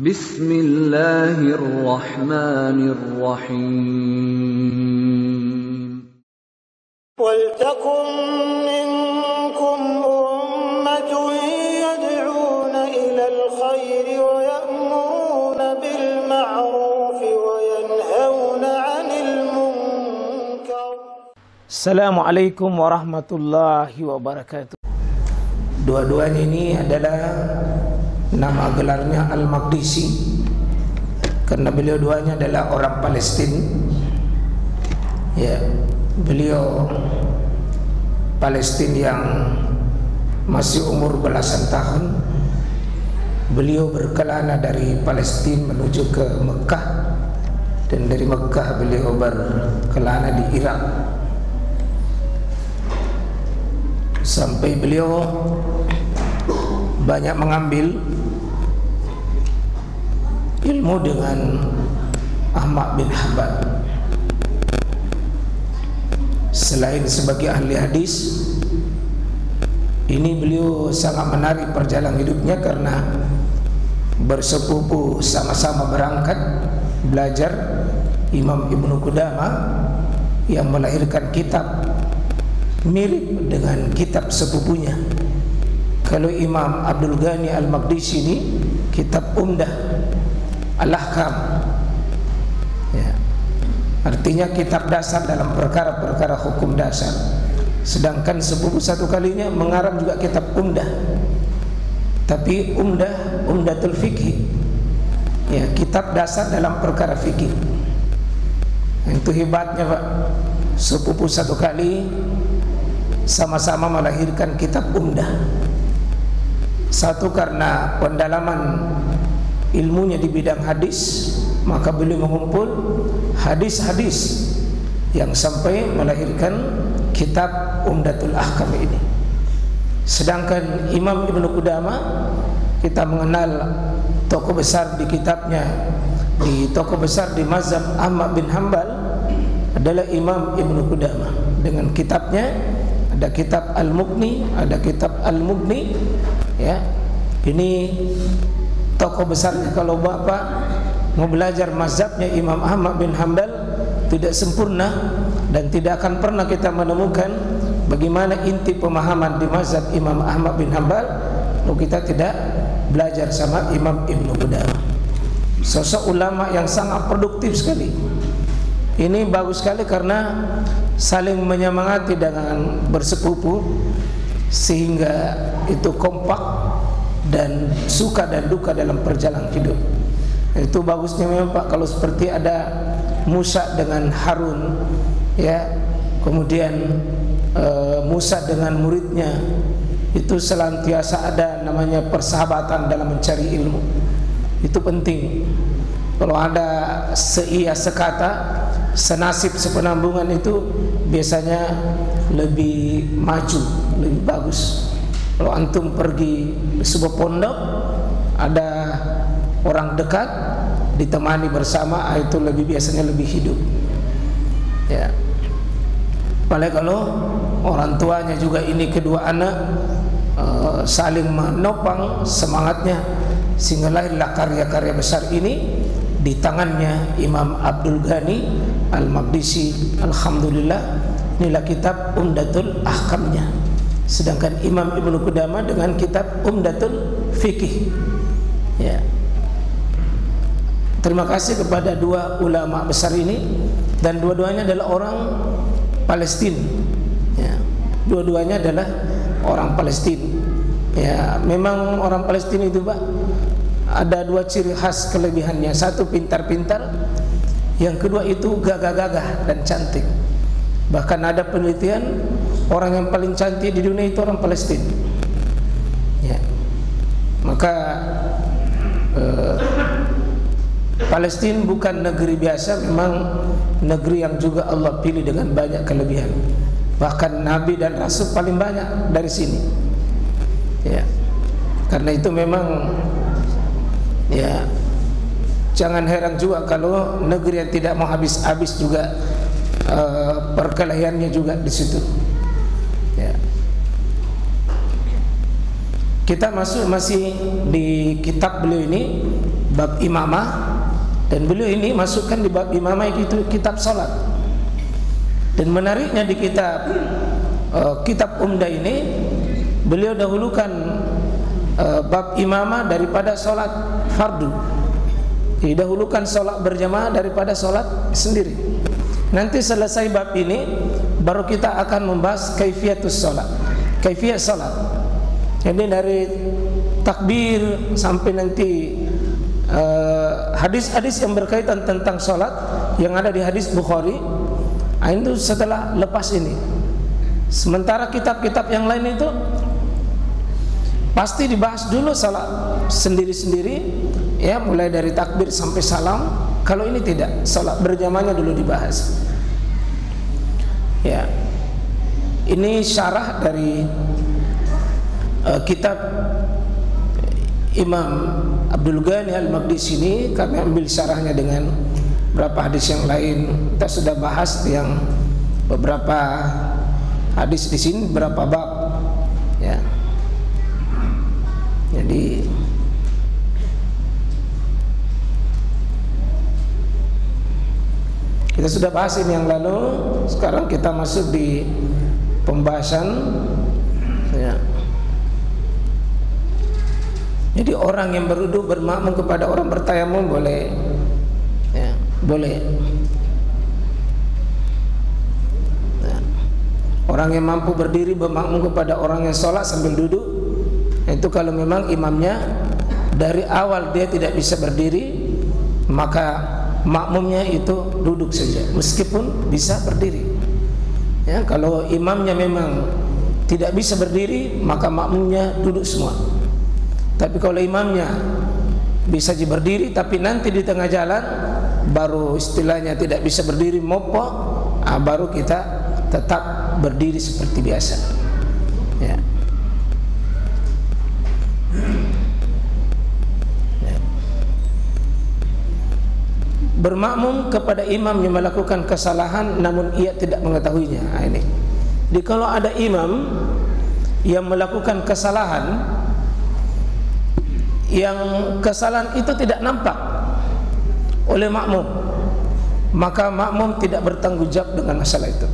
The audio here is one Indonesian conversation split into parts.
Bismillahirrahmanirrahim. Waltakum minkum ummatun yad'una ilal khairi wa ya'muruna bil ma'rufi wa yanhauna 'anil munkar. Assalamualaikum warahmatullahi wabarakatuh. Dua-duanya ini adalah nama gelarnya Al-Maqdisi karena beliau duanya adalah orang Palestina. Ya, beliau Palestina yang masih umur belasan tahun. Beliau berkelana dari Palestina menuju ke Mekah, dan dari Mekah beliau berkelana di Irak sampai beliau banyak mengambil ilmu dengan Ahmad bin Hanbal. Selain sebagai ahli hadis, ini beliau sangat menarik perjalanan hidupnya karena bersepupu sama-sama berangkat belajar Imam Ibnu Qudamah yang melahirkan kitab mirip dengan kitab sepupunya. Kalau Imam Abdul Ghani Al-Maqdisi ini kitab Umdah Al-Ahkam, ya, artinya kitab dasar dalam perkara-perkara hukum dasar. Sedangkan sepupu satu kalinya mengarang juga kitab Umdah, tapi Umdatul Fiqh, ya, kitab dasar dalam perkara fikih. Itu hebatnya, Pak. Sepupu satu kali sama-sama melahirkan kitab Umdah. Satu karena pendalaman ilmunya di bidang hadis, maka beliau mengumpul hadis-hadis yang sampai melahirkan kitab Umdatul Ahkam ini. Sedangkan Imam Ibnu Qudamah, kita mengenal tokoh besar di kitabnya, tokoh besar di mazhab Ahmad bin Hanbal adalah Imam Ibnu Qudamah. Dengan kitabnya ada kitab Al-Mughni, ada kitab Al-Mughni, ya. Ini tokoh besarnya. Kalau Bapak mau belajar mazhabnya Imam Ahmad bin Hanbal tidak sempurna dan tidak akan pernah kita menemukan bagaimana inti pemahaman di mazhab Imam Ahmad bin Hanbal kalau kita tidak belajar sama Imam Ibnu Qudamah. Sosok ulama yang sangat produktif sekali. Ini bagus sekali karena saling menyemangati dengan bersepupu sehingga itu kompak dan suka dan duka dalam perjalanan hidup. Itu bagusnya memang, Pak, kalau seperti ada Musa dengan Harun, ya, kemudian Musa dengan muridnya, itu senantiasa ada namanya persahabatan dalam mencari ilmu. Itu penting. Kalau ada seia sekata, senasib sepenambungan, itu biasanya lebih maju, lebih bagus. Kalau antum pergi di sebuah pondok, ada orang dekat ditemani bersama, itu biasanya lebih hidup. Ya. Apalagi kalau orang tuanya juga ini kedua anak saling menopang semangatnya, sehingga lahirlah karya-karya besar ini di tangannya Imam Abdul Ghani Al-Maqdisi. Alhamdulillah, inilah kitab Umdatul Ahkamnya. Sedangkan Imam Ibnu Qudamah dengan kitab Umdatul Fiqh. Ya. Terima kasih kepada dua ulama besar ini, dan dua-duanya adalah orang Palestina. Ya. Dua-duanya adalah orang Palestina. Ya, memang orang Palestina itu, Pak, ada dua ciri khas kelebihannya. Satu, pintar-pintar. Yang kedua itu gagah-gagah dan cantik. Bahkan ada penelitian, orang yang paling cantik di dunia itu orang Palestina. Ya. Maka Palestina bukan negeri biasa, memang negeri yang juga Allah pilih dengan banyak kelebihan. Bahkan Nabi dan Rasul paling banyak dari sini. Ya. Karena itu memang, ya, jangan heran juga kalau negeri yang tidak mau habis-habis juga perkelahiannya juga di situ. Ya. Kita masih di kitab beliau ini, bab imamah, dan beliau ini masukkan di bab imamah itu kitab salat. Dan menariknya di kitab Umdah ini beliau dahulukan bab imamah daripada salat fardu. Didahulukan salat berjamaah daripada salat sendiri. Nanti selesai bab ini baru kita akan membahas kaifiatus salat, kaifiyat salat. Jadi dari takbir sampai nanti hadis-hadis yang berkaitan tentang salat yang ada di hadis Bukhari, itu setelah lepas ini. Sementara kitab-kitab yang lain itu pasti dibahas dulu salat sendiri-sendiri, ya, mulai dari takbir sampai salam. Kalau ini tidak, salat berjamaahnya dulu dibahas. Ya, ini syarah dari kitab Imam Abdul Ghani Al-Maqdisi ini. Kami ambil syarahnya dengan beberapa hadis yang lain. Kita sudah bahas yang beberapa hadis di sini, beberapa bab, ya. Jadi kita sudah bahas ini yang lalu. Sekarang kita masuk di pembahasan, ya. Jadi orang yang berwudu bermakmum kepada orang bertayamum boleh, ya, boleh. Ya. Orang yang mampu berdiri bermakmum kepada orang yang sholat sambil duduk, itu kalau memang imamnya dari awal dia tidak bisa berdiri, maka makmumnya itu duduk saja meskipun bisa berdiri. Ya, kalau imamnya memang tidak bisa berdiri, maka makmumnya duduk semua. Tapi kalau imamnya bisa berdiri tapi nanti di tengah jalan baru istilahnya tidak bisa berdiri, mopok, baru kita tetap berdiri seperti biasa, ya. Bermakmum kepada imam yang melakukan kesalahan namun ia tidak mengetahuinya. Ini. Jadi kalau ada imam yang melakukan kesalahan, yang kesalahan itu tidak nampak oleh makmum, maka makmum tidak bertanggung jawab dengan masalah itu.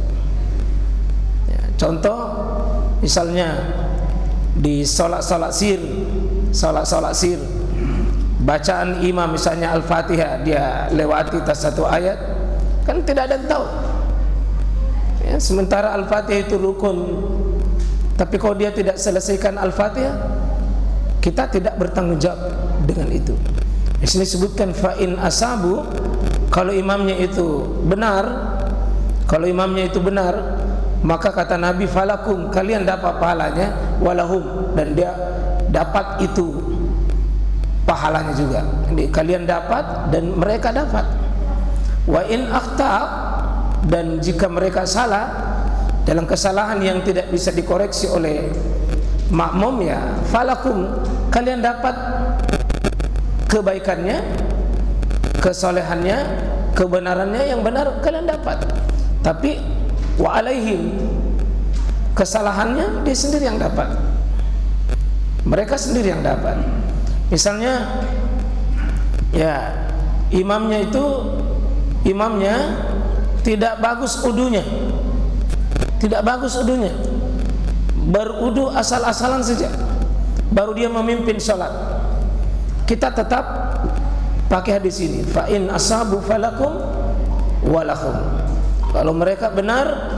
Ya, contoh misalnya di salat sir, bacaan imam misalnya Al-Fatihah dia lewati tas satu ayat, kan tidak ada yang tahu, ya, sementara Al-Fatihah itu rukun, tapi kalau dia tidak selesaikan Al-Fatihah, kita tidak bertanggung jawab dengan itu. Di sini sebutkan fa'in asabu, kalau imamnya itu benar, maka kata Nabi falakum, kalian dapat pahalanya, walahum, dan dia dapat itu pahalanya juga. Jadi kalian dapat dan mereka dapat. Wa in akhta', dan jika mereka salah dalam kesalahan yang tidak bisa dikoreksi oleh makmum, ya falakum, kalian dapat kebaikannya, kesolehannya, kebenarannya yang benar kalian dapat. Tapi wa alaihim, kesalahannya dia sendiri yang dapat, mereka sendiri yang dapat. Misalnya, ya, imamnya tidak bagus udunya, berudu asal-asalan saja, baru dia memimpin sholat. Kita tetap pakai hadis ini, fa in asabu falakum walakum. Kalau mereka benar,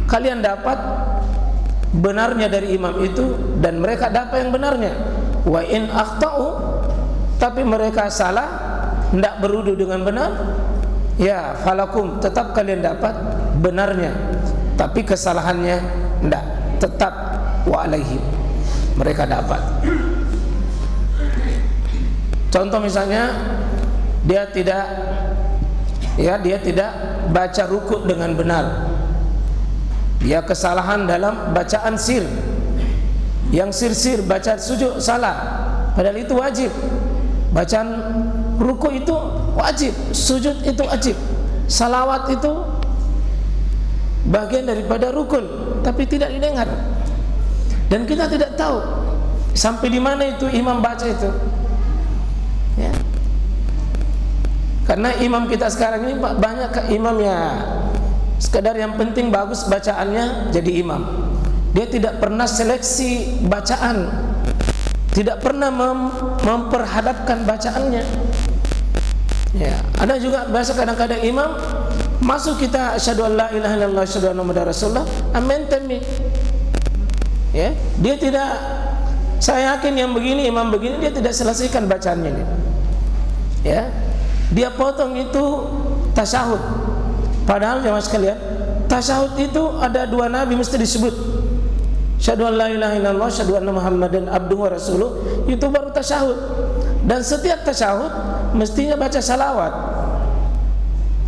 kalian dapat benarnya dari imam itu, dan mereka dapat yang benarnya. Wa in akhtau, tapi mereka salah, tidak berudu dengan benar, ya falakum, tetap kalian dapat benarnya, tapi kesalahannya tidak, tetap wa alaihim, mereka dapat. Contoh misalnya dia tidak baca rukuk dengan benar, dia kesalahan dalam bacaan sir, yang sir baca sujud salah, padahal itu wajib. Bacaan rukuk itu wajib, sujud itu wajib, salawat itu bagian daripada rukun, tapi tidak didengar, dan kita tidak tahu sampai di mana itu imam baca itu, ya. Karena imam kita sekarang ini banyak imam ya sekedar yang penting bagus bacaannya jadi imam. Dia tidak pernah seleksi bacaan, tidak pernah memperhadapkan bacaannya. Ya, ada juga biasa kadang-kadang imam masuk kita asyhadu an la ilaha illallah asyhadu anna muhammadar rasulullah amin tami. Ya, dia tidak, saya yakin yang begini imam begini dia tidak selesaikan bacaannya ini. Ya, dia potong itu tasyahud. Padahal jemaah sekalian, tasyahud itu ada 2 nabi mesti disebut. Asyhadu an la ilaha illallah asyhadu anna muhammadan abduhu wa rasuluh, itu baru tasyahud. Dan setiap tasyahud mestinya baca salawat.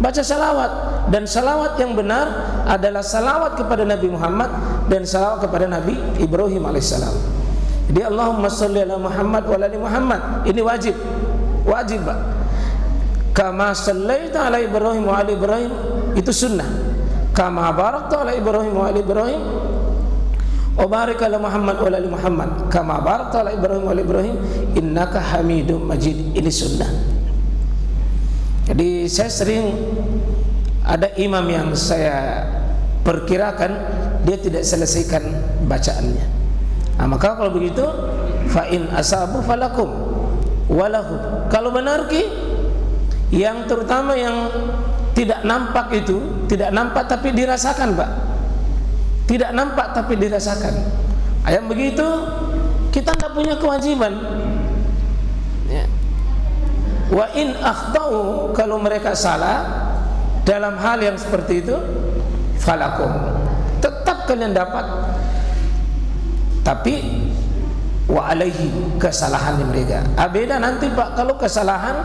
Baca salawat, dan salawat yang benar adalah salawat kepada Nabi Muhammad dan salawat kepada Nabi Ibrahim alaihissalam. Jadi Allahumma sholli ala Muhammad wa ala ali Muhammad, ini wajib. Wajib, Pak. Kama shallaita ala Ibrahim wa ala Ibrahim, itu sunnah. Kama barakta ala Ibrahim wa ala Ibrahim wa barik ala Muhammad wa ala ali Muhammad kama barakta ala Ibrahim wa ala Ibrahim innaka Hamidum Majid, ini sunnah. Jadi saya sering ada imam yang saya perkirakan dia tidak selesaikan bacaannya. Nah, maka kalau begitu fa in asabu falakum walahum. Kalau benar ki, yang terutama yang tidak nampak itu, tidak nampak tapi dirasakan, Pak. Tidak nampak tapi dirasakan. Yang begitu kita tidak punya kewajiban. Ya. Wa in akhtau, kalau mereka salah dalam hal yang seperti itu, falakum, tetap kalian dapat. Tapi wa alaihi, kesalahannya mereka. Beda nanti, Pak, kalau kesalahan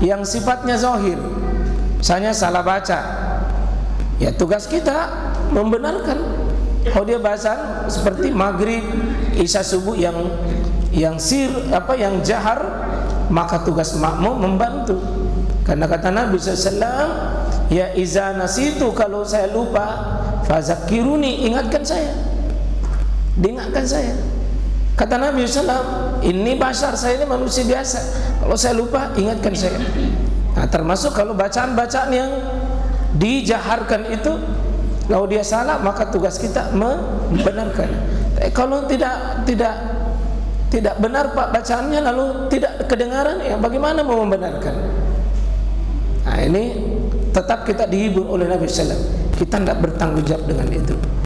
yang sifatnya zahir, misalnya salah baca, ya tugas kita membenarkan. Kalau dia bahasan seperti maghrib, isya, subuh yang yang jahar, maka tugas makmum membantu. Karena kata Nabi SAW, ya iza nasitu, kalau saya lupa, fazakiruni, ingatkan saya. Diingatkan saya. Kata Nabi SAW, ini bashar, saya ini manusia biasa, kalau saya lupa, ingatkan saya. Nah, termasuk kalau bacaan-bacaan yang dijaharkan itu, kalau dia salah, maka tugas kita membenarkan. Kalau tidak benar, Pak, bacaannya, lalu tidak kedengaran, ya bagaimana mau membenarkan? Nah, ini tetap kita dihibur oleh Nabi SAW. Kita tidak bertanggung jawab dengan itu.